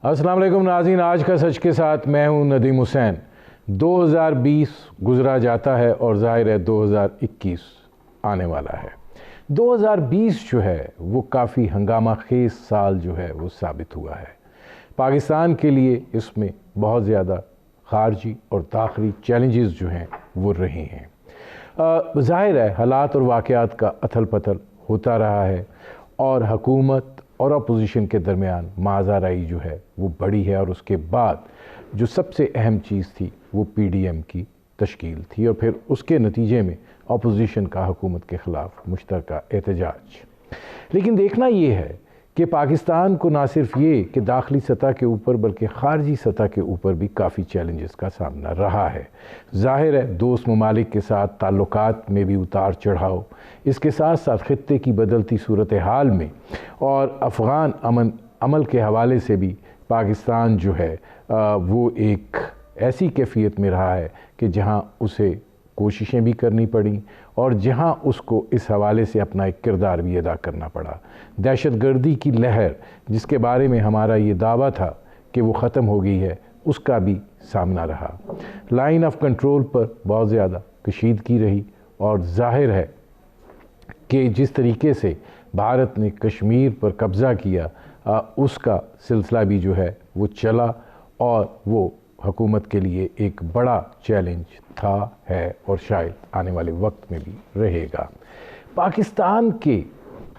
السلام علیکم ناظرین، آج کا سچ کے ساتھ میں ہوں ندیم حسین۔ 2020 گزرا جاتا ہے اور ظاہر ہے 2021 آنے والا ہے۔ 2020 جو ہے وہ کافی ہنگامہ خیز سال جو ہے وہ ثابت ہوا ہے۔ پاکستان کے لیے اس میں بہت زیادہ خارجی اور داخلی چیلنجز جو ہیں وہ رہے ہیں۔ ظاہر ہے حالات اور واقعات کا اتھل پتھل ہوتا رہا ہے اور حکومت اور اپوزیشن کے درمیان مازارائی جو ہے وہ بڑی ہے، اور اس کے بعد جو سب سے اہم چیز تھی وہ پی ڈی ایم کی تشکیل تھی، اور پھر اس کے نتیجے میں اپوزیشن کا حکومت کے خلاف مشترکہ احتجاج۔ لیکن دیکھنا یہ ہے کہ پاکستان کو نہ صرف یہ کہ داخلی سطح کے اوپر بلکہ خارجی سطح کے اوپر بھی کافی چیلنجز کا سامنا رہا ہے۔ ظاہر ہے دوست ممالک کے ساتھ تعلقات میں بھی اتار چڑھاؤ، اس کے ساتھ ساتھ خطے کی بدلتی صورتحال میں اور افغان امن عمل کے حوالے سے بھی پاکستان جو ہے وہ ایک ایسی کیفیت میں رہا ہے کہ جہاں اسے کوششیں بھی کرنی پڑیں اور جہاں اس کو اس حوالے سے اپنا ایک کردار بھی ادا کرنا پڑا۔ دہشت گردی کی لہر جس کے بارے میں ہمارا یہ دعویٰ تھا کہ وہ ختم ہو گئی ہے، اس کا بھی سامنا رہا۔ لائن آف کنٹرول پر بہت زیادہ کشیدگی رہی، اور ظاہر ہے کہ جس طریقے سے بھارت نے کشمیر پر قبضہ کیا اس کا سلسلہ بھی جو ہے وہ چلا، اور وہ حکومت کے لیے ایک بڑا چیلنج تھا، ہے اور شاید آنے والے وقت میں بھی رہے گا۔ پاکستان کے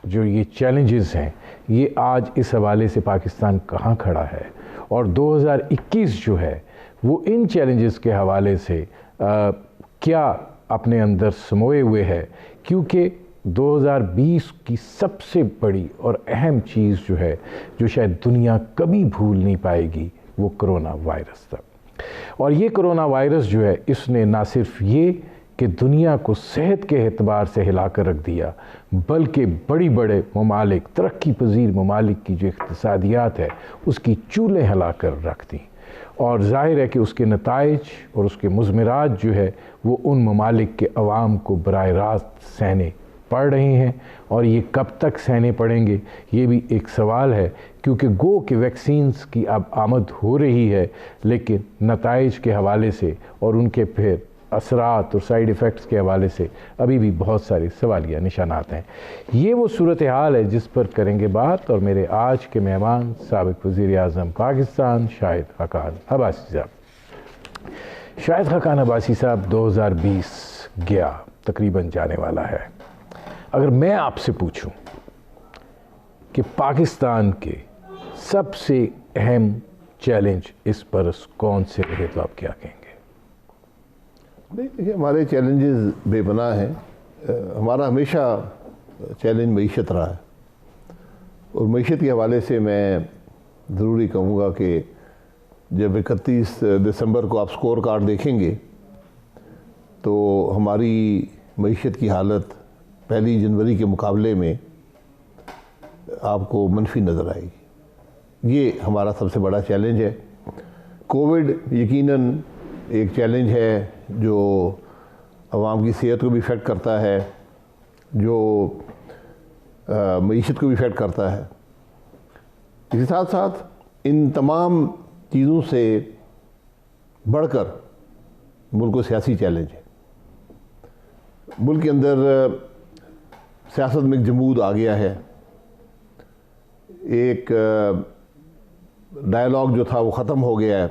جو یہ چیلنجز ہیں، یہ آج اس حوالے سے پاکستان کہاں کھڑا ہے، اور 2021 جو ہے وہ ان چیلنجز کے حوالے سے کیا اپنے اندر سموئے ہوئے ہے، کیونکہ 2020 کی سب سے بڑی اور اہم چیز جو ہے جو شاید دنیا کبھی بھول نہیں پائے گی وہ کرونا وائرس تھا۔ اور یہ کرونا وائرس جو ہے اس نے نہ صرف یہ کہ دنیا کو صحت کے اعتبار سے ہلا کر رکھ دیا، بلکہ بڑے ممالک، ترقی پذیر ممالک کی جو اقتصادیات ہے اس کی چولیں ہلا کر رکھ دیں، اور ظاہر ہے کہ اس کے نتائج اور اس کے مضمرات جو ہے وہ ان ممالک کے عوام کو براہ راست سہنے پڑ رہے ہیں، اور یہ کب تک سہنے پڑیں گے یہ بھی ایک سوال ہے، کیونکہ گو کہ ویکسینز کی اب آمد ہو رہی ہے، لیکن نتائج کے حوالے سے اور ان کے پھر اثرات اور سائیڈ ایفیکٹس کے حوالے سے ابھی بھی بہت سارے سوالیہ نشانات ہیں۔ یہ وہ صورتحال ہے جس پر کریں گے بات، اور میرے آج کے مہمان سابق وزیر اعظم پاکستان شاہد خاقان عباسی صاحب۔ شاہد خاقان عباسی صاحب 2020 گیا، تقریباً جانے والا ہے۔ اگر میں آپ سے پوچھوں کہ پاکستان کے سب سے اہم چیلنج اس برس کون سے رہے تو آپ کیا کہیں گے؟ دیکھیے، ہمارے چیلنجز بے پناہ ہیں۔ ہمارا ہمیشہ چیلنج معیشت رہا ہے، اور معیشت کے حوالے سے میں ضروری کہوں گا کہ جب 31 دسمبر کو آپ سکور کارڈ دیکھیں گے تو ہماری معیشت کی حالت 1 جنوری کے مقابلے میں آپ کو منفی نظر آئے گی۔ یہ ہمارا سب سے بڑا چیلنج ہے۔ کووڈ یقیناً ایک چیلنج ہے جو عوام کی صحت کو بھی افیکٹ کرتا ہے، جو معیشت کو بھی افیکٹ کرتا ہے۔ اس کے ساتھ ساتھ ان تمام چیزوں سے بڑھ کر ملک کو سیاسی چیلنج ہے۔ ملک کے اندر سیاست میں ایک جمود آ گیا ہے، ایک ڈائلاگ جو تھا وہ ختم ہو گیا ہے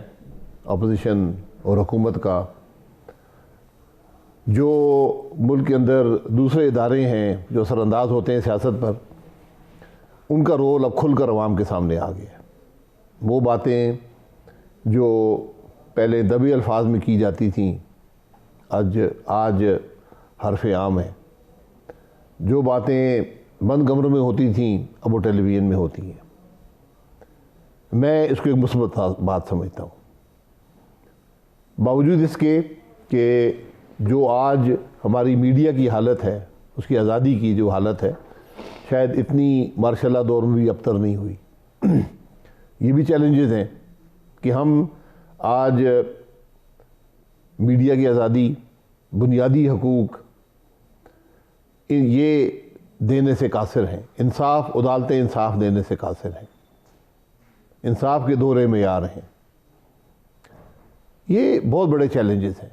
اپوزیشن اور حکومت کا۔ جو ملک کے اندر دوسرے ادارے ہیں جو اثر انداز ہوتے ہیں سیاست پر، ان کا رول اب کھل کر عوام کے سامنے آ گیا ہے۔ وہ باتیں جو پہلے دبی الفاظ میں کی جاتی تھیں آج حرف عام ہے۔ جو باتیں بند کمروں میں ہوتی تھیں اب وہ ٹیلی ویژن میں ہوتی ہیں۔ میں اس کو ایک مثبت بات سمجھتا ہوں، باوجود اس کے کہ جو آج ہماری میڈیا کی حالت ہے، اس کی آزادی کی جو حالت ہے، شاید اتنی مارشاء اللہ دور میں بھی ابتر نہیں ہوئی۔ یہ بھی چیلنجز ہیں کہ ہم آج میڈیا کی آزادی، بنیادی حقوق یہ دینے سے قاصر ہیں، انصاف، عدالتیں انصاف دینے سے قاصر ہیں۔ انصاف کے دورے معیار ہیں. یہ بہت بڑے چیلنجز ہیں.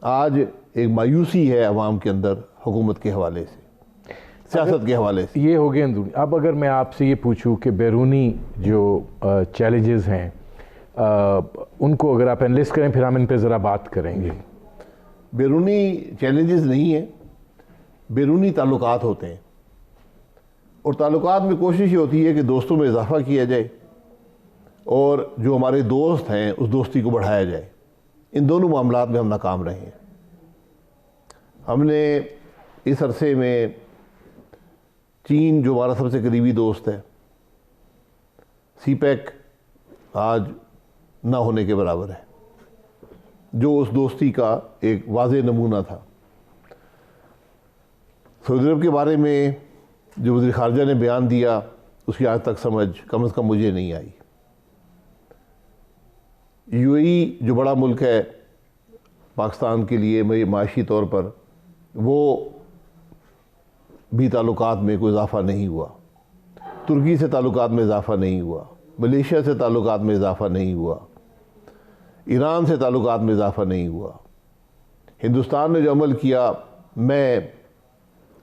آج ایک مایوسی ہے عوام کے اندر حکومت کے حوالے سے, سیاست کے حوالے سے. یہ ہو گئے اندرونی. اب اگر میں آپ سے یہ پوچھوں کہ بیرونی جو چیلنجز ہیں ان کو اگر آپ انلسٹ کریں, پھر ہم ان پہ ذرا بات کریں گے. بیرونی چیلنجز نہیں ہیں, بیرونی تعلقات ہوتے ہیں, اور تعلقات میں کوشش یہ ہوتی ہے کہ دوستوں میں اضافہ کیا جائے اور جو ہمارے دوست ہیں اس دوستی کو بڑھایا جائے. ان دونوں معاملات میں ہم ناکام رہے ہیں. ہم نے اس عرصے میں چین جو ہمارا سب سے قریبی دوست ہے, سی پیک آج نہ ہونے کے برابر ہے, جو اس دوستی کا ایک واضح نمونہ تھا. سعودی عرب کے بارے میں جو وزیر خارجہ نے بیان دیا اس کی آج تک سمجھ کم از کم مجھے نہیں آئی. یو اے ای جو بڑا ملک ہے پاکستان کے لیے معاشی طور پر, وہ بھی تعلقات میں کوئی اضافہ نہیں ہوا. ترکی سے تعلقات میں اضافہ نہیں ہوا, ملیشیا سے تعلقات میں اضافہ نہیں ہوا, ایران سے تعلقات میں اضافہ نہیں ہوا. ہندوستان نے جو عمل کیا, میں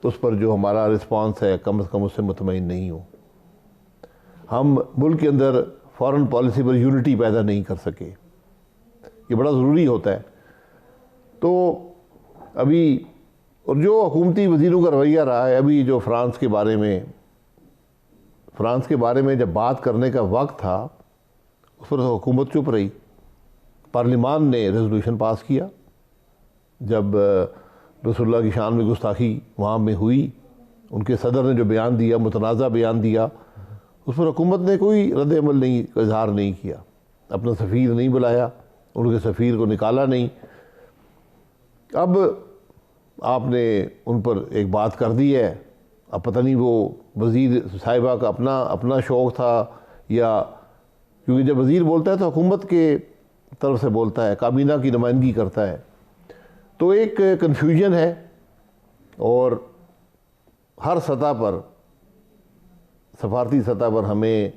اس پر جو ہمارا رسپانس ہے کم از کم اس سے مطمئن نہیں ہوں. ہم ملک کے اندر فارن پالیسی پر یونٹی پیدا نہیں کر سکے. یہ بڑا ضروری ہوتا ہے. تو ابھی اور جو حکومتی وزیروں کا رویہ رہا ہے, ابھی جو فرانس کے بارے میں جب بات کرنے کا وقت تھا اس پر حکومت چپ رہی. پارلیمان نے ریزولوشن پاس کیا جب رسول اللہ کی شان میں گستاخی وہاں میں ہوئی. ان کے صدر نے جو بیان دیا, متنازع بیان دیا, اس پر حکومت نے کوئی رد عمل نہیں, اظہار نہیں کیا. اپنا سفیر نہیں بلایا, ان کے سفیر کو نکالا نہیں. اب آپ نے ان پر ایک بات کر دی ہے. اب پتہ نہیں وہ وزیر صاحبہ کا اپنا شوق تھا, یا کیونکہ جب وزیر بولتا ہے تو حکومت کے طرف سے بولتا ہے, کابینہ کی نمائندگی کرتا ہے, تو ایک کنفیوژن ہے. اور ہر سطح پر, سفارتی سطح پر ہمیں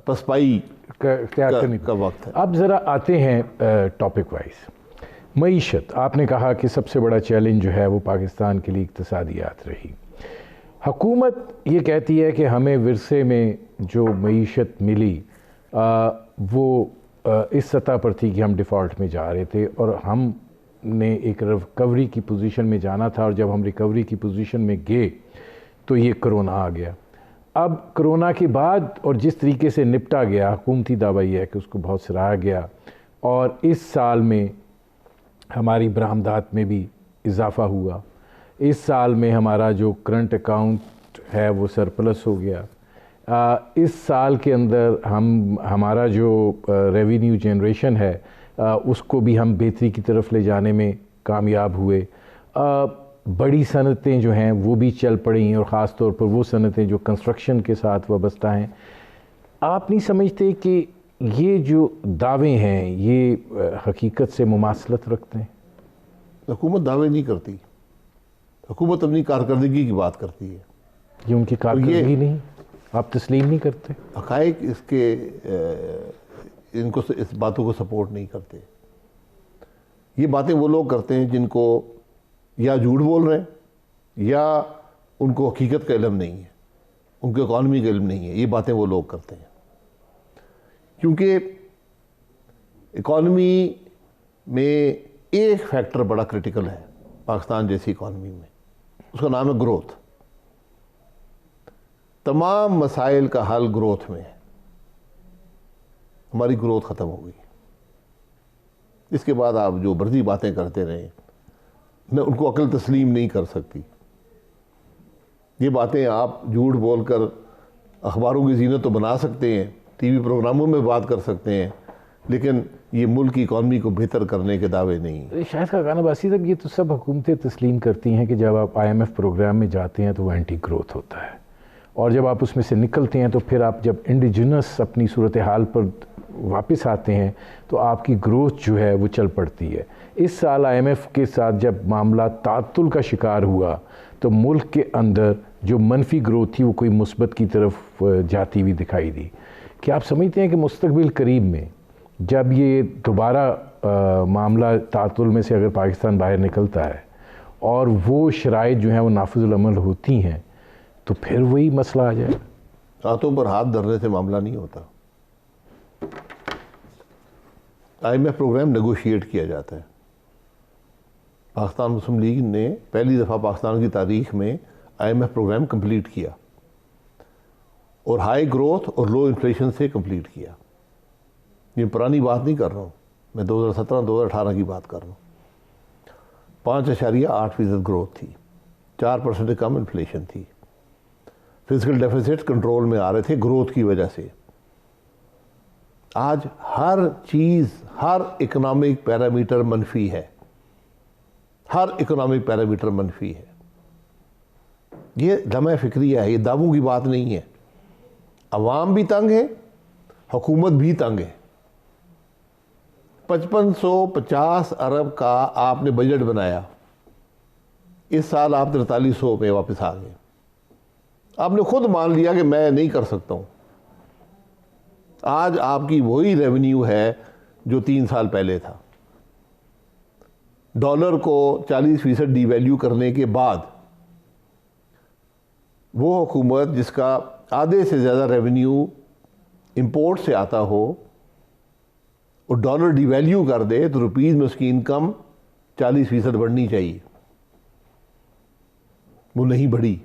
پسپائی کا وقت ہے. اب ذرا آتے ہیں ٹاپک وائز. معیشت, آپ نے کہا کہ سب سے بڑا چیلنج جو ہے وہ پاکستان کے لیے اقتصادیات رہی. حکومت یہ کہتی ہے کہ ہمیں ورثے میں جو معیشت ملی وہ اس سطح پر تھی کہ ہم ڈیفالٹ میں جا رہے تھے, اور ہم نے ایک ریکوری کی پوزیشن میں جانا تھا, اور جب ہم ریکوری کی پوزیشن میں گئے تو یہ کرونا آ گیا. اب کرونا کے بعد اور جس طریقے سے نپٹا گیا, حکومتی دعویٰ یہ ہے کہ اس کو بہت سراہا گیا, اور اس سال میں ہماری برآمدات میں بھی اضافہ ہوا. اس سال میں ہمارا جو کرنٹ اکاؤنٹ ہے وہ سرپلس ہو گیا. اس سال کے اندر ہمارا جو ریونیو جنریشن ہے اس کو بھی ہم بہتری کی طرف لے جانے میں کامیاب ہوئے. بڑی صنعتیں جو ہیں وہ بھی چل پڑی ہیں, اور خاص طور پر وہ صنعتیں جو کنسٹرکشن کے ساتھ وابستہ ہیں. آپ نہیں سمجھتے کہ یہ جو دعوے ہیں یہ حقیقت سے مماثلت رکھتے ہیں؟ حکومت دعوے نہیں کرتی, حکومت اپنی کارکردگی کی بات کرتی ہے. یہ ان کی کارکردگی نہیں, آپ تسلیم نہیں کرتے؟ حقائق اس کے اس باتوں کو سپورٹ نہیں کرتے. یہ باتیں وہ لوگ کرتے ہیں جن کو یا جھوٹ بول رہے ہیں, یا ان کو حقیقت کا علم نہیں ہے, ان کو اکانومی کا علم نہیں ہے. یہ باتیں وہ لوگ کرتے ہیں, کیونکہ اکانومی میں ایک فیکٹر بڑا کرٹیکل ہے پاکستان جیسی اکانومی میں, اس کا نام ہے گروتھ. تمام مسائل کا حل گروتھ میں ہے. ہماری گروتھ ختم ہو گئی. اس کے بعد آپ جو مرضی باتیں کرتے رہیں, نہ ان کو عقل تسلیم نہیں کر سکتی. یہ باتیں آپ جھوٹ بول کر اخباروں کی زینت تو بنا سکتے ہیں, ٹی وی پروگراموں میں بات کر سکتے ہیں, لیکن یہ ملک کی اکانومی کو بہتر کرنے کے دعوے نہیں. شاہد خاقان عباسی صاحب, یہ تو سب حکومتیں تسلیم کرتی ہیں کہ جب آپ IMF پروگرام میں جاتے ہیں تو وہ اینٹی گروتھ ہوتا ہے, اور جب آپ اس میں سے نکلتے ہیں تو پھر آپ جب انڈیجنس اپنی صورتحال پر واپس آتے ہیں تو آپ کی گروتھ جو ہے وہ چل پڑتی ہے. اس سال IMF کے ساتھ جب معاملہ تعطل کا شکار ہوا تو ملک کے اندر جو منفی گروتھ تھی وہ کوئی مثبت کی طرف جاتی ہوئی دکھائی دی. کیا آپ سمجھتے ہیں کہ مستقبل قریب میں جب یہ دوبارہ معاملہ تعطل میں سے اگر پاکستان باہر نکلتا ہے اور وہ شرائط جو ہیں وہ نافذ العمل ہوتی ہیں تو پھر وہی مسئلہ آ جائے؟ ہاتھوں پر ہاتھ دھرنے سے معاملہ نہیں ہوتا. IMF پروگرام نیگوشیٹ کیا جاتا ہے. پاکستان مسلم لیگ نے پہلی دفعہ پاکستان کی تاریخ میں IMF پروگرام کمپلیٹ کیا اور ہائی گروتھ اور لو انفلیشن سے کمپلیٹ کیا. یہ پرانی بات نہیں کر رہا ہوں، میں 2017-2018 کی بات کر رہا ہوں. 5.8% گروتھ تھی، 4% سے کم انفلیشن تھی. فزیکل ڈیفیسٹ کنٹرول میں آ رہے تھے گروتھ کی وجہ سے. آج ہر چیز، ہر اکنامک پیرامیٹر منفی ہے، ہر اکنامک پیرامیٹر منفی ہے. یہ لمحہ فکریہ ہے، یہ دعووں کی بات نہیں ہے. عوام بھی تنگ ہے، حکومت بھی تنگ ہے. 5550 ارب کا آپ نے بجٹ بنایا، اس سال آپ 4300 پہ واپس آ گئے. آپ نے خود مان لیا کہ میں نہیں کر سکتا ہوں. آج آپ کی وہی ریونیو ہے جو 3 سال پہلے تھا. ڈالر کو 40% ڈی ویلیو کرنے کے بعد وہ حکومت جس کا آدھے سے زیادہ ریونیو امپورٹ سے آتا ہو اور ڈالر ڈی ویلیو کر دے تو روپیز میں اس کی انکم 40% بڑھنی چاہیے. وہ نہیں بڑھی.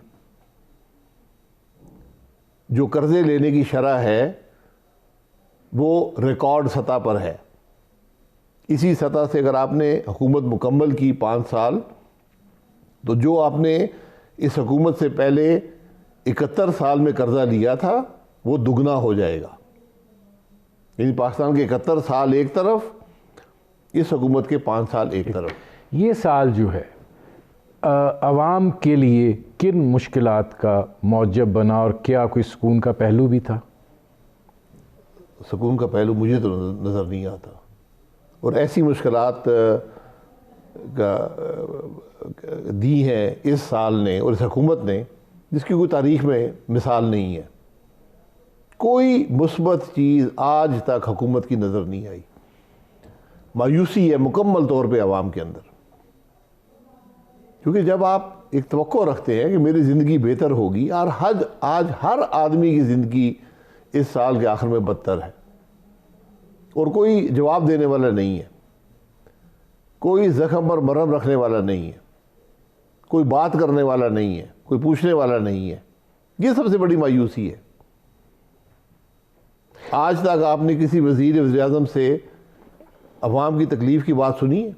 جو قرضے لینے کی شرح ہے وہ ریکارڈ سطح پر ہے. اسی سطح سے اگر آپ نے حکومت مکمل کی 5 سال تو جو آپ نے اس حکومت سے پہلے 71 سال میں قرضہ لیا تھا وہ دگنا ہو جائے گا. یعنی پاکستان کے 71 سال ایک طرف، اس حکومت کے 5 سال ایک طرف. یہ سال جو ہے عوام کے لیے کن مشکلات کا موجب بنا اور کیا کوئی سکون کا پہلو بھی تھا؟ سکون کا پہلو مجھے تو نظر نہیں آتا. اور ایسی مشکلات دی ہیں اس سال نے اور اس حکومت نے جس کی کوئی تاریخ میں مثال نہیں ہے. کوئی مثبت چیز آج تک حکومت کی نظر نہیں آئی. مایوسی ہے مکمل طور پہ عوام کے اندر. کیونکہ جب آپ ایک توقع رکھتے ہیں کہ میری زندگی بہتر ہوگی، اور آج ہر آدمی کی زندگی اس سال کے آخر میں بدتر ہے اور کوئی جواب دینے والا نہیں ہے، کوئی زخم پر مرہم رکھنے والا نہیں ہے، کوئی بات کرنے والا نہیں ہے، کوئی پوچھنے والا نہیں ہے. یہ سب سے بڑی مایوسی ہے. آج تک آپ نے کسی وزیر اعظم سے عوام کی تکلیف کی بات سنی ہے؟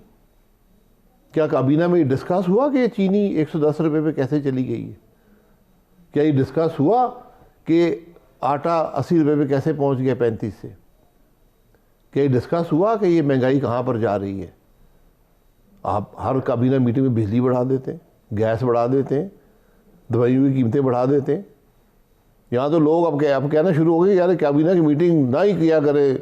کیا کابینہ میں یہ ڈسکس ہوا کہ چینی 110 روپے پہ کیسے چلی گئی ہے؟ کیا یہ ڈسکس ہوا کہ آٹا 80 روپے پہ کیسے پہنچ گیا 35 سے؟ کیا یہ ڈسکس ہوا کہ یہ مہنگائی کہاں پر جا رہی ہے؟ آپ ہر کابینہ میٹنگ میں بجلی بڑھا دیتے ہیں، گیس بڑھا دیتے ہیں، دوائیوں کی قیمتیں بڑھا دیتے ہیں. یہاں تو لوگ اب کہنا شروع ہو گئے یار کابینہ کی میٹنگ نہ ہی کیا کرے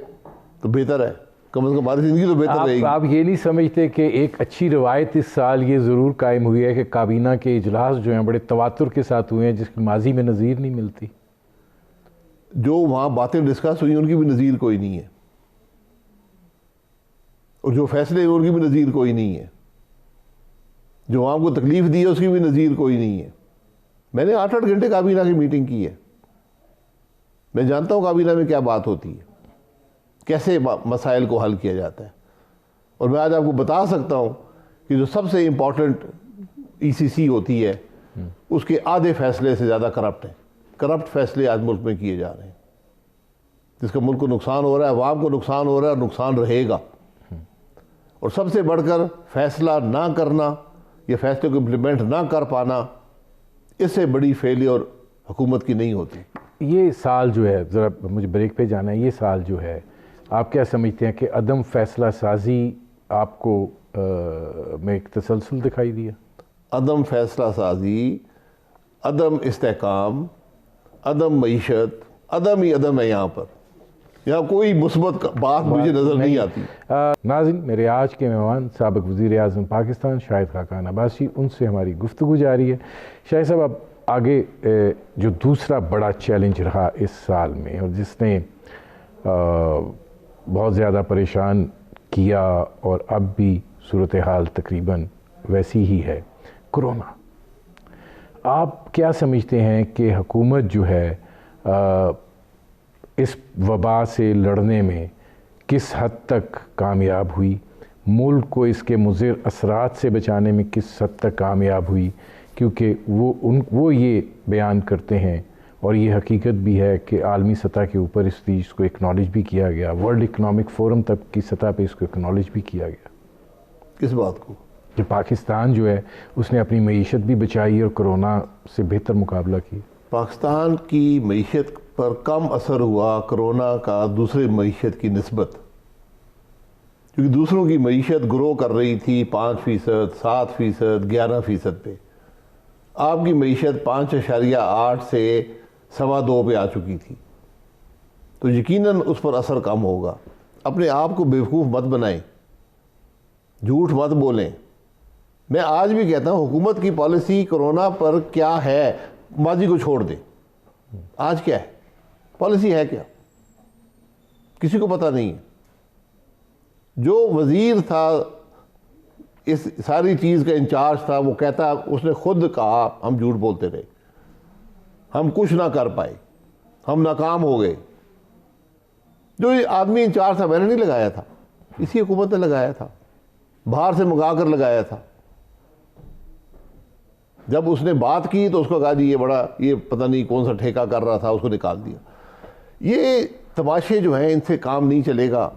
تو بہتر ہے، کم از کم ہماری زندگی تو بہتر رہے گی. آپ یہ نہیں سمجھتے کہ ایک اچھی روایت اس سال یہ ضرور قائم ہوئی ہے کہ کابینہ کے اجلاس جو ہیں بڑے تواتر کے ساتھ ہوئے ہیں جس کی ماضی میں نظیر نہیں ملتی؟ جو وہاں باتیں ڈسکس ہوئی ان کی بھی نظیر کوئی نہیں ہے، اور جو فیصلے ان کی بھی نظیر کوئی نہیں ہے. جو عوام کو تکلیف دی ہے اس کی بھی نظیر کوئی نہیں ہے. میں نے 8-8 گھنٹے کابینہ کی میٹنگ کی ہے. میں جانتا ہوں کابینہ میں کیا بات ہوتی ہے، کیسے مسائل کو حل کیا جاتا ہے. اور میں آج آپ کو بتا سکتا ہوں کہ جو سب سے امپورٹنٹ ECC ہوتی ہے اس کے آدھے فیصلے سے زیادہ کرپٹ ہیں. کرپٹ فیصلے آج ملک میں کیے جا رہے ہیں جس کا ملک کو نقصان ہو رہا ہے، عوام کو نقصان ہو رہا ہے اور نقصان رہے گا. اور سب سے بڑھ کر فیصلہ نہ کرنا یا فیصلے کو امپلیمنٹ نہ کر پانا، اس سے بڑی فیلیور حکومت کی نہیں ہوتی. یہ سال جو ہے، ذرا مجھے بریک پہ جانا ہے، یہ سال جو ہے آپ کیا سمجھتے ہیں کہ عدم فیصلہ سازی آپ کو میں ایک تسلسل دکھائی دیا؟ عدم فیصلہ سازی، عدم استحکام، عدم معیشت، عدم ہی عدم ہے. یہاں پر یہاں کوئی مثبت بات مجھے نظر نہیں آتی. ناظرین، میرے آج کے مہمان سابق وزیر اعظم پاکستان شاہد خاقان عباسی، ان سے ہماری گفتگو جاری ہے. شاہد صاحب، اب آگے جو دوسرا بڑا چیلنج رہا اس سال میں اور جس نے بہت زیادہ پریشان کیا اور اب بھی صورتحال تقریباً ویسی ہی ہے، کرونا۔ آپ کیا سمجھتے ہیں کہ حکومت جو ہے اس وبا سے لڑنے میں کس حد تک کامیاب ہوئی؟ ملک کو اس کے مضر اثرات سے بچانے میں کس حد تک کامیاب ہوئی؟ کیونکہ وہ یہ بیان کرتے ہیں اور یہ حقیقت بھی ہے کہ عالمی سطح کے اوپر اس چیز کو اکنالج بھی کیا گیا، ورلڈ اکنامک فورم تک کی سطح پہ اس کو اکنالج بھی کیا گیا۔ کس بات کو؟ کہ پاکستان جو ہے اس نے اپنی معیشت بھی بچائی اور کرونا سے بہتر مقابلہ کی۔ پاکستان کی معیشت پر کم اثر ہوا کرونا کا دوسرے معیشت کی نسبت، کیونکہ دوسروں کی معیشت گرو کر رہی تھی 5%، 7%، 11% پہ، آپ کی معیشت 5.8 سے 2.25 پہ آ چکی تھی، تو یقیناً اس پر اثر کم ہوگا۔ اپنے آپ کو بیوقوف مت بنائیں، جھوٹ مت بولیں۔ میں آج بھی کہتا ہوں حکومت کی پالیسی کرونا پر کیا ہے، ماضی کو چھوڑ دیں، آج کیا ہے، پالیسی ہے کیا، کسی کو پتہ نہیں ہے۔ جو وزیر تھا اس ساری چیز کا انچارج تھا، وہ کہتا، اس نے خود کہا ہم جھوٹ بولتے رہے، ہم کچھ نہ کر پائے، ہم ناکام ہو گئے۔ جو یہ آدمی انچارج تھا میں نے نہیں لگایا تھا، اسی حکومت نے لگایا تھا، باہر سے منگا کر لگایا تھا۔ جب اس نے بات کی تو اس کو کہا جی یہ پتہ نہیں کون سا ٹھیکہ کر رہا تھا، اس کو نکال دیا۔ یہ تماشے جو ہیں ان سے کام نہیں چلے گا۔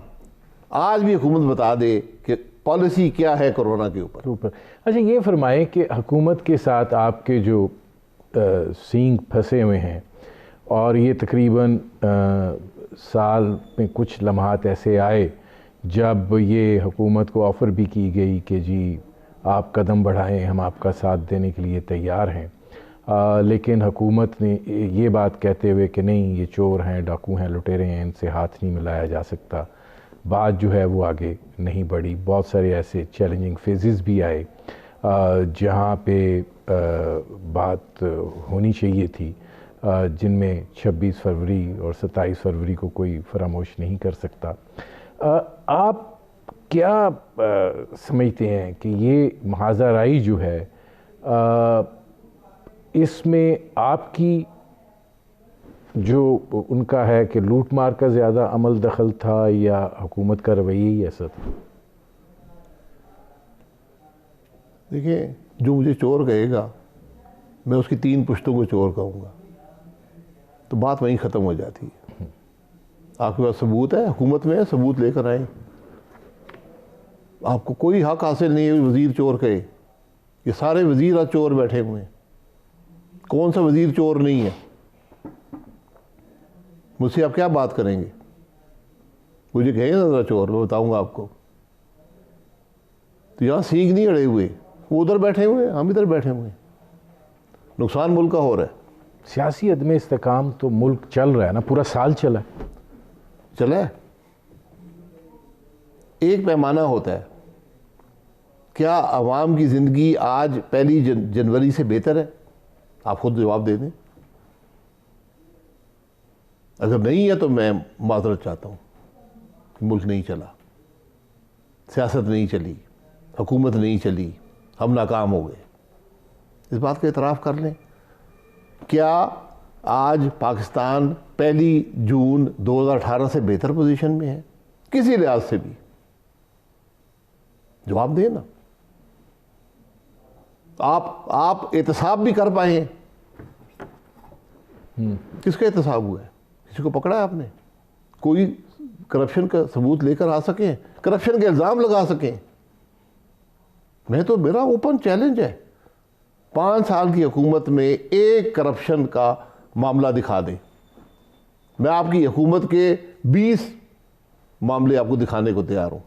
آج بھی حکومت بتا دے کہ پالیسی کیا ہے کرونا کے اوپر۔ اچھا یہ فرمائیں کہ حکومت کے ساتھ آپ کے جو سینگ پھنسے ہوئے ہیں، اور یہ تقریباً سال میں کچھ لمحات ایسے آئے جب یہ حکومت کو آفر بھی کی گئی کہ جی آپ قدم بڑھائیں، ہم آپ کا ساتھ دینے کے لیے تیار ہیں، لیکن حکومت نے یہ بات کہتے ہوئے کہ نہیں یہ چور ہیں، ڈاکو ہیں، لٹیرے ہیں، ان سے ہاتھ نہیں ملایا جا سکتا، بات جو ہے وہ آگے نہیں بڑھی۔ بہت سارے ایسے چیلنجنگ فیزز بھی آئے جہاں پہ بات ہونی چاہیے تھی، جن میں 26 فروری اور 27 فروری کو کوئی فراموش نہیں کر سکتا۔ آپ کیا سمجھتے ہیں کہ یہ محاذہ رائی جو ہے اس میں آپ کی جو ان کا ہے کہ لوٹ مار کا زیادہ عمل دخل تھا یا حکومت کا رویہ ہی ایسا تھا؟ دیکھیں، جو مجھے چور کہے گا میں اس کی 3 پشتوں کو چور کہوں گا، تو بات وہیں ختم ہو جاتی ہے۔ آپ کے پاس ثبوت ہے، حکومت میں ہے، ثبوت لے کر آئیں۔ آپ کو کوئی حق حاصل نہیں ہے وزیر چور کہے، یہ سارے وزیر آج چور بیٹھے ہوئے ہیں، کون سا وزیر چور نہیں ہے؟ مجھ سے آپ کیا بات کریں گے؟ مجھے کہیں نا ذرا چور، میں بتاؤں گا آپ کو۔ تو یہاں سینگ نہیں اڑے ہوئے، وہ ادھر بیٹھے ہوئے ہیں، ہم ادھر بیٹھے ہوئے ہیں، نقصان ملک کا ہو رہا ہے۔ سیاسی عدم استحکام تو ملک چل رہا ہے نا، پورا سال چلا ہے۔ چلا ہے، ایک پیمانہ ہوتا ہے۔ کیا عوام کی زندگی آج 1 جنوری سے بہتر ہے؟ آپ خود جواب دے دیں۔ اگر نہیں ہے تو میں معذرت چاہتا ہوں کہ ملک نہیں چلا، سیاست نہیں چلی، حکومت نہیں چلی، ہم ناکام ہو گئے۔ اس بات کا اعتراف کر لیں۔ کیا آج پاکستان 1 جون 2018 سے بہتر پوزیشن میں ہے کسی لحاظ سے بھی؟ جواب دیں نا۔ آپ احتساب بھی کر پائے ہیں۔ کس کا احتساب ہوا ہے؟ کسی کو پکڑا ہے آپ نے؟ کوئی کرپشن کا ثبوت لے کر آ سکیں، کرپشن کے الزام لگا سکیں؟ میرا اوپن چیلنج ہے، 5 سال کی حکومت میں ایک کرپشن کا معاملہ دکھا دیں، میں آپ کی حکومت کے 20 معاملے آپ کو دکھانے کو تیار ہوں۔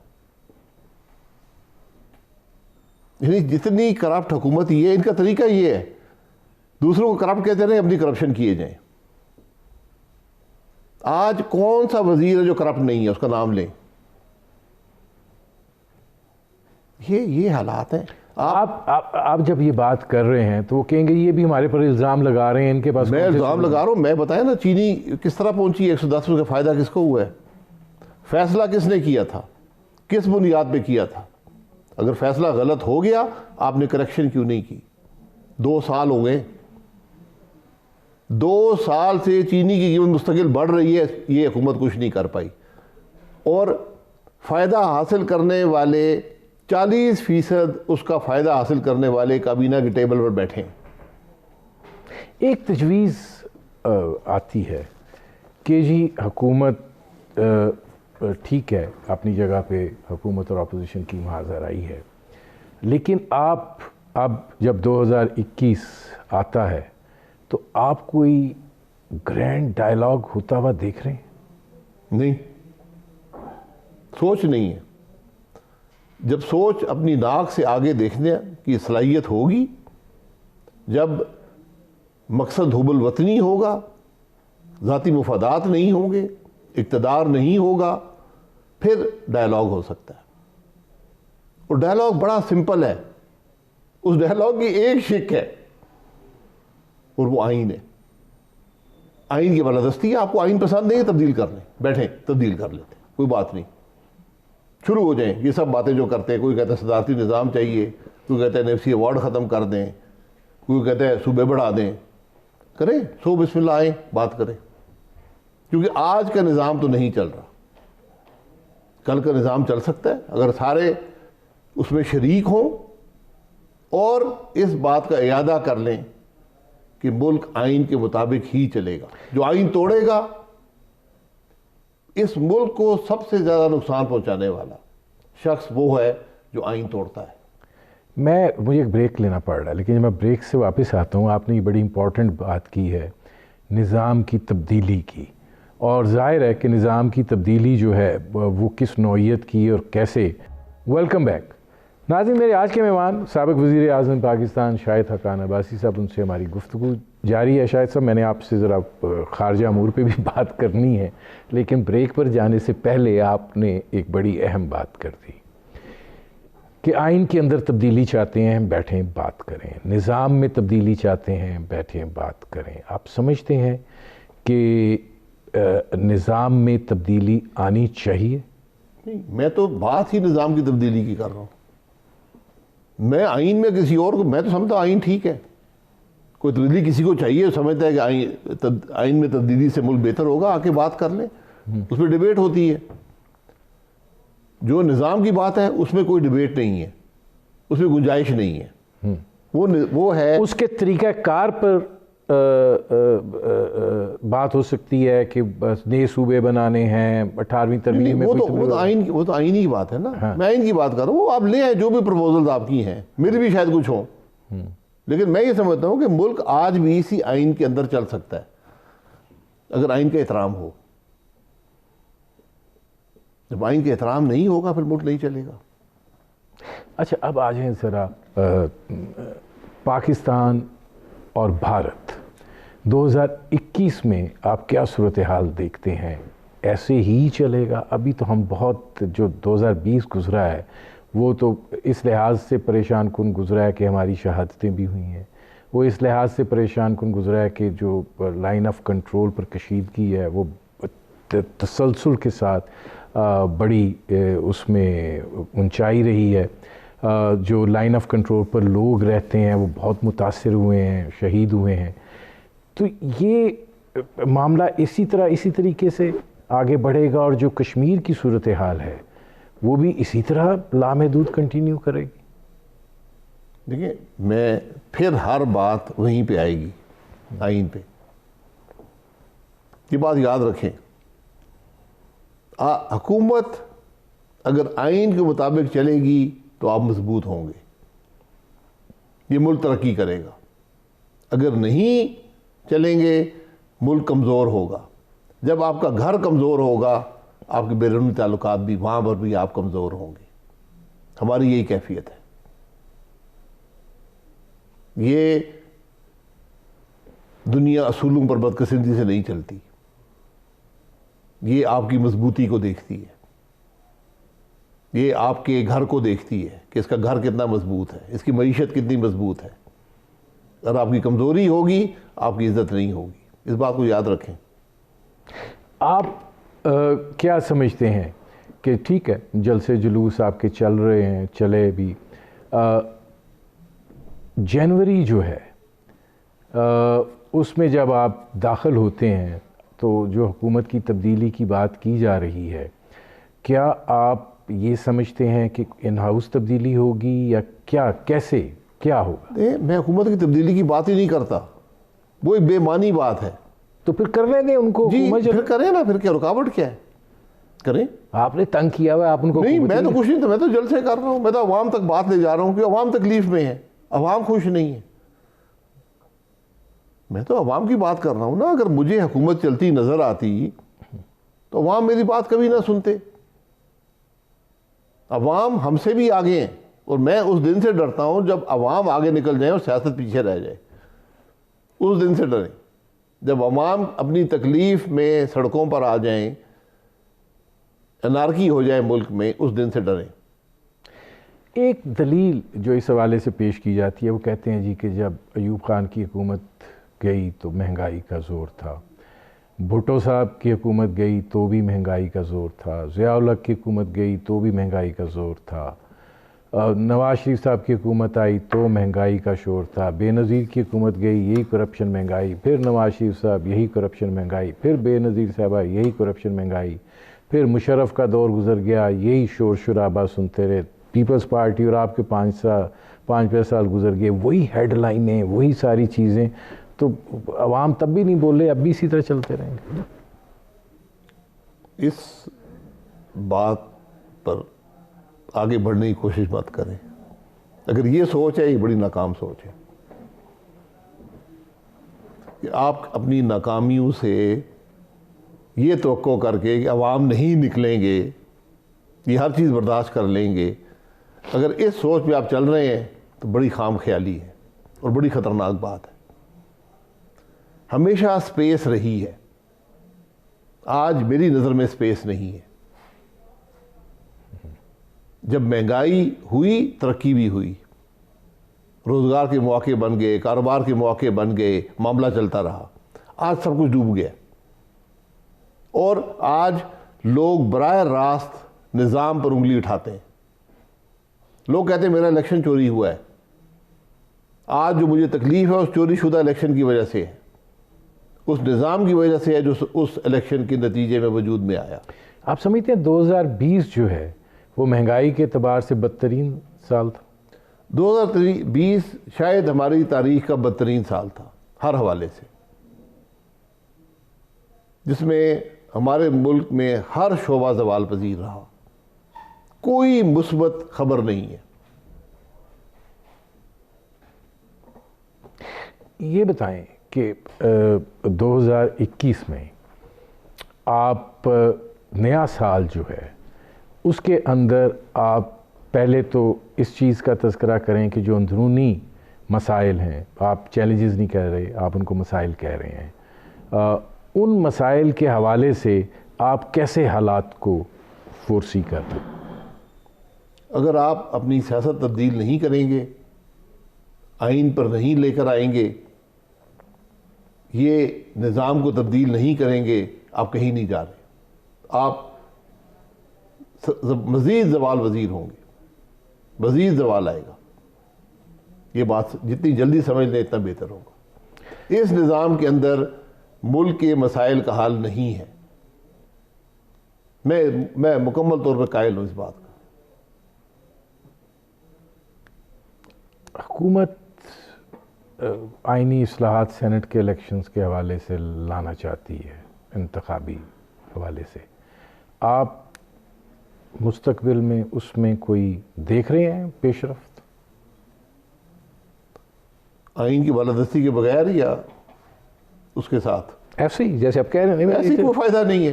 یعنی جتنی کرپٹ حکومت یہ ہے، ان کا طریقہ یہ ہے، دوسروں کو کرپٹ کہتے رہیں، اپنی کرپشن کیے جائیں۔ آج کون سا وزیر ہے جو کرپٹ نہیں ہے؟ اس کا نام لیں۔ یہ حالات ہیں۔ آپ جب یہ بات کر رہے ہیں تو وہ کہیں گے یہ بھی ہمارے پر الزام لگا رہے ہیں، ان کے پاس میں الزام لگا رہا ہوں، میں بتایا نا چینی کس طرح پہنچی ہے 110 روپے کا فائدہ کس کو ہوا ہے؟ فیصلہ کس نے کیا تھا، کس بنیاد پہ کیا تھا؟ اگر فیصلہ غلط ہو گیا آپ نے کریکشن کیوں نہیں کی؟ 2 سال ہو گئے، 2 سال سے چینی کی قیمت مستقل بڑھ رہی ہے، یہ حکومت کچھ نہیں کر پائی، اور فائدہ حاصل کرنے والے 40% اس کا فائدہ حاصل کرنے والے کابینہ کی ٹیبل پر بیٹھے ہیں۔ ایک تجویز آتی ہے کہ جی حکومت ٹھیک ہے، اپنی جگہ پہ حکومت اور اپوزیشن کی محاذر آئی ہے، لیکن آپ اب جب 2021 آتا ہے تو آپ کوئی گرینڈ ڈائلاگ ہوتا ہوا دیکھ رہے ہیں؟ نہیں، سوچ نہیں ہے۔ جب سوچ اپنی ناک سے آگے دیکھنے کی صلاحیت ہوگی، جب مقصد حب الوطنی ہوگا، ذاتی مفادات نہیں ہوں گے، اقتدار نہیں ہوگا، پھر ڈائلاگ ہو سکتا ہے۔ اور ڈائلاگ بڑا سمپل ہے، اس ڈائلاگ کی ایک شک ہے اور وہ آئین ہے۔ آئین کی بالادستی ہے، آپ کو آئین پسند نہیں ہے تبدیل کر لیں، بیٹھیں تبدیل کر لیتے، کوئی بات نہیں، شروع ہو جائیں۔ یہ سب باتیں جو کرتے ہیں، کوئی کہتا ہے صدارتی نظام چاہیے، کوئی کہتا ہے نیفسی ایوارڈ ختم کر دیں، کوئی کہتا ہے صوبے بڑھا دیں، کریں، سو بسم اللہ آئیں بات کریں، کیونکہ آج کا نظام تو نہیں چل رہا، کل کا نظام چل سکتا ہے اگر سارے اس میں شریک ہوں اور اس بات کا اعادہ کر لیں کہ ملک آئین کے مطابق ہی چلے گا۔ جو آئین توڑے گا اس ملک کو سب سے زیادہ نقصان پہنچانے والا شخص وہ ہے جو آئین توڑتا ہے۔ مجھے ایک بریک لینا پڑ رہا ہے، لیکن جب میں بریک سے واپس آتا ہوں، آپ نے یہ بڑی امپورٹنٹ بات کی ہے نظام کی تبدیلی کی، اور ظاہر ہے کہ نظام کی تبدیلی جو ہے وہ کس نوعیت کی اور کیسے۔ ویلکم بیک ناظرین، میرے آج کے مہمان سابق وزیر اعظم پاکستان شاہد حقان عباسی صاحب، ان سے ہماری گفتگو جاری ہے۔ شاہد صاحب، میں نے آپ سے ذرا خارجہ امور پہ بھی بات کرنی ہے، لیکن بریک پر جانے سے پہلے آپ نے ایک بڑی اہم بات کر دی کہ آئین کے اندر تبدیلی چاہتے ہیں، بیٹھیں بات کریں، نظام میں تبدیلی چاہتے ہیں، بیٹھیں بات کریں۔ آپ سمجھتے ہیں کہ نظام میں تبدیلی آنی چاہیے؟ نہیں، میں تو بات ہی نظام کی تبدیلی کی کر رہا ہوں۔ میں آئین میں کسی اور کو، میں تو سمجھتا ہوں آئین ٹھیک ہے، کوئی تبدیلی کسی کو چاہیے، سمجھتا ہے کہ آئین میں تبدیلی سے ملک بہتر ہوگا، آ کے بات کر لیں، اس میں ڈیبیٹ ہوتی ہے۔ جو نظام کی بات ہے اس میں کوئی ڈیبیٹ نہیں ہے، اس میں گنجائش نہیں ہے، وہ ہے اس کے طریقہ کار پر بات ہو سکتی ہے کہ نئے صوبے بنانے ہیں، 18ویں ترمیم میں وہ تو آئینی کی بات ہے نا، میں آئین کی بات کر رہا ہوں۔ وہ آپ لے آئیں جو بھی پروپوزلز آپ کی ہیں، میری بھی شاید کچھ ہوں، لیکن میں یہ سمجھتا ہوں کہ ملک آج بھی اسی آئین کے اندر چل سکتا ہے اگر آئین کا احترام ہو۔ جب آئین کا احترام نہیں ہوگا پھر ملک نہیں چلے گا۔ اچھا، اب آ جائیں ذرا پاکستان اور بھارت 2021 میں آپ کیا صورتحال دیکھتے ہیں؟ ایسے ہی چلے گا؟ ابھی تو ہم بہت جو 2020 گزرا ہے وہ تو اس لحاظ سے پریشان کن گزرا ہے کہ ہماری شہادتیں بھی ہوئی ہیں، وہ اس لحاظ سے پریشان کن گزرا ہے کہ جو لائن آف کنٹرول پر کشیدگی ہے وہ تسلسل کے ساتھ بڑی اس میں اونچائی رہی ہے، جو لائن آف کنٹرول پر لوگ رہتے ہیں وہ بہت متاثر ہوئے ہیں، شہید ہوئے ہیں۔ تو یہ معاملہ اسی طریقے سے آگے بڑھے گا، اور جو کشمیر کی صورتحال ہے وہ بھی اسی طرح لامحدود کنٹینیو کرے گی؟ دیکھیں، میں پھر ہر بات وہیں پہ آئے گی، آئین پہ۔ یہ بات یاد رکھیں، حکومت اگر آئین کے مطابق چلے گی تو آپ مضبوط ہوں گے، یہ ملک ترقی کرے گا۔ اگر نہیں چلیں گے ملک کمزور ہوگا۔ جب آپ کا گھر کمزور ہوگا آپ کے بیرونی تعلقات بھی، وہاں پر بھی آپ کمزور ہوں گے۔ ہماری یہی کیفیت ہے۔ یہ دنیا اصولوں پر بدقسمتی سے نہیں چلتی، یہ آپ کی مضبوطی کو دیکھتی ہے۔ یہ آپ کے گھر کو دیکھتی ہے کہ اس کا گھر کتنا مضبوط ہے، اس کی معیشت کتنی مضبوط ہے. اگر آپ کی کمزوری ہوگی آپ کی عزت نہیں ہوگی، اس بات کو یاد رکھیں. آپ کیا سمجھتے ہیں کہ ٹھیک ہے جلسے جلوس آپ کے چل رہے ہیں، چلے بھی، جنوری جو ہے اس میں جب آپ داخل ہوتے ہیں تو جو حکومت کی تبدیلی کی بات کی جا رہی ہے، کیا آپ یہ سمجھتے ہیں کہ ان ہاؤس تبدیلی ہوگی یا کیسے کیا ہوگا؟ میں حکومت کی تبدیلی کی بات ہی نہیں کرتا، وہ ایک بے معنی بات ہے. تو پھر کرنے دیں ان کو. جی پھر کریں نا، پھر کیا رکاوٹ کیا ہے، کریں. آپ نے تنگ کیا ہوا ہے، آپ ان کو. نہیں میں تو کچھ نہیں، میں تو جلسے کر رہا ہوں، میں تو عوام تک بات لے جا رہا ہوں کہ عوام تکلیف میں ہے، عوام خوش نہیں ہے. میں تو عوام کی بات کر رہا ہوں نا. اگر مجھے حکومت چلتی نظر آتی تو عوام میری بات کبھی نہ سنتے. عوام ہم سے بھی آگے ہیں، اور میں اس دن سے ڈرتا ہوں جب عوام آگے نکل جائیں اور سیاست پیچھے رہ جائے. اس دن سے ڈریں جب عوام اپنی تکلیف میں سڑکوں پر آ جائیں، انارکی ہو جائے ملک میں، اس دن سے ڈریں. ایک دلیل جو اس حوالے سے پیش کی جاتی ہے، وہ کہتے ہیں جی کہ جب ایوب خان کی حکومت گئی تو مہنگائی کا زور تھا، بھٹو صاحب کی حکومت گئی تو بھی مہنگائی کا زور تھا، ضیاء الحق کی حکومت گئی تو بھی مہنگائی کا زور تھا، نواز شریف صاحب کی حکومت آئی تو مہنگائی کا شور تھا، بے نظیر کی حکومت گئی یہی کرپشن مہنگائی، پھر نواز شریف صاحب یہی کرپشن مہنگائی، پھر بے نظیر صاحب آئی یہی کرپشن مہنگائی، پھر مشرف کا دور گزر گیا یہی شور شرابہ سنتے رہے، پیپلز پارٹی اور آپ کے 5 سال گزر گئے، وہی ہیڈ لائنیں، وہی ساری چیزیں. تو عوام تب بھی نہیں بولے، اب بھی اسی طرح چلتے رہیں گے. اس بات پر آگے بڑھنے کی کوشش مت کریں. اگر یہ سوچ ہے، یہ بڑی ناکام سوچ ہے کہ آپ اپنی ناکامیوں سے یہ توقع کر کے کہ عوام نہیں نکلیں گے، یہ ہر چیز برداشت کر لیں گے. اگر اس سوچ پہ آپ چل رہے ہیں تو بڑی خام خیالی ہے اور بڑی خطرناک بات ہے. ہمیشہ سپیس رہی ہے، آج میری نظر میں سپیس نہیں ہے. جب مہنگائی ہوئی ترقی بھی ہوئی، روزگار کے مواقع بن گئے، کاروبار کے مواقع بن گئے، معاملہ چلتا رہا. آج سب کچھ ڈوب گیا اور آج لوگ براہ راست نظام پر انگلی اٹھاتے ہیں. لوگ کہتے ہیں میرا الیکشن چوری ہوا ہے. آج جو مجھے تکلیف ہے اس چوری شدہ الیکشن کی وجہ سے ہے، اس نظام کی وجہ سے ہے جو اس الیکشن کے نتیجے میں وجود میں آیا. آپ سمجھتے ہیں 2020 جو ہے وہ مہنگائی کے اعتبار سے بدترین سال تھا؟ 2020 شاید ہماری تاریخ کا بدترین سال تھا ہر حوالے سے، جس میں ہمارے ملک میں ہر شعبہ زوال پذیر رہا، کوئی مثبت خبر نہیں ہے. یہ بتائیں کہ 2021 میں آپ نیا سال جو ہے اس کے اندر آپ پہلے تو اس چیز کا تذکرہ کریں کہ جو اندرونی مسائل ہیں، آپ چیلنجز نہیں کہہ رہے، آپ ان کو مسائل کہہ رہے ہیں، ان مسائل کے حوالے سے آپ کیسے حالات کو فورسی کر رہے ہیں؟ اگر آپ اپنی سیاست تبدیل نہیں کریں گے، آئین پر نہیں لے کر آئیں گے، یہ نظام کو تبدیل نہیں کریں گے، آپ کہیں نہیں جا رہے. آپ مزید زوال وزیر ہوں گے، مزید زوال آئے گا. یہ بات جتنی جلدی سمجھ لیں اتنا بہتر ہوگا. اس نظام کے اندر ملک کے مسائل کا حل نہیں ہے. میں مکمل طور پر قائل ہوں اس بات کا. حکومت آئینی اصلاحات سینٹ کے الیکشنز کے حوالے سے لانا چاہتی ہے، انتخابی حوالے سے. آپ مستقبل میں اس میں کوئی دیکھ رہے ہیں پیش رفت؟ آئین کی بالادستی کے بغیر یا اس کے ساتھ؟ ایسے ہی جیسے آپ کہہ رہے ہیں. ایسی کوئی فائدہ نہیں ہے.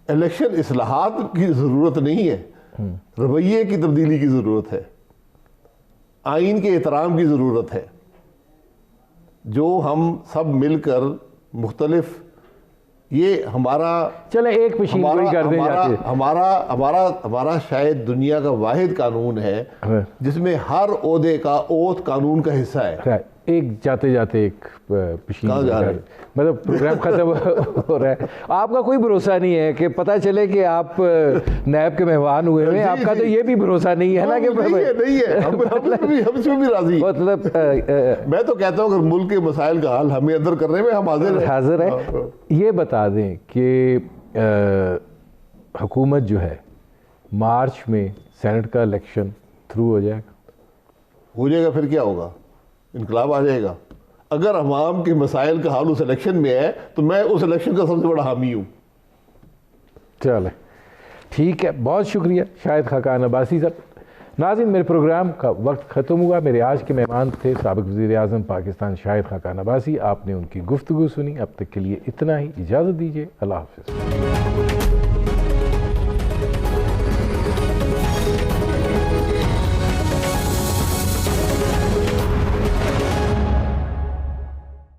الیکشن اصلاحات کی ضرورت نہیں ہے، رویے کی تبدیلی کی ضرورت ہے، آئین کے احترام کی ضرورت ہے. جو ہم سب مل کر مختلف یہ ہمارا چلیں ایک پشین گوئی کر دیں جاتے ہمارا شاید دنیا کا واحد قانون ہے جس میں ہر عہدے کا اوتھ قانون کا حصہ ہے. ایک جاتے جاتے ایک پشین مطلب پروگرام ختم ہو رہا ہے. آپ کا کوئی بھروسہ نہیں ہے کہ پتہ چلے کہ آپ نیب کے مہمان ہوئے ہیں. آپ کا تو یہ بھی بھروسہ نہیں ہے نا کہ نہیں ہے. ہم اس میں بھی راضی. مطلب میں تو کہتا ہوں کہ ملک کے مسائل کا حل ہمیں اندر کرنے میں ہم حاضر ہیں. یہ بتا دیں کہ حکومت جو ہے مارچ میں سینٹ کا الیکشن تھرو ہو جائے گا؟ ہو جائے گا. پھر کیا ہوگا؟ انقلاب آ جائے گا. اگر عوام کے مسائل کا حل اس الیکشن میں ہے تو میں اس الیکشن کا سب سے بڑا حامی ہوں. چلے ٹھیک ہے. بہت شکریہ شاہد خاقان عباسی صاحب. ناظرین میرے پروگرام کا وقت ختم ہوا. میرے آج کے مہمان تھے سابق وزیر اعظم پاکستان شاہد خاقان عباسی. آپ نے ان کی گفتگو سنی. اب تک کے لیے اتنا ہی. اجازت دیجیے. اللہ حافظ.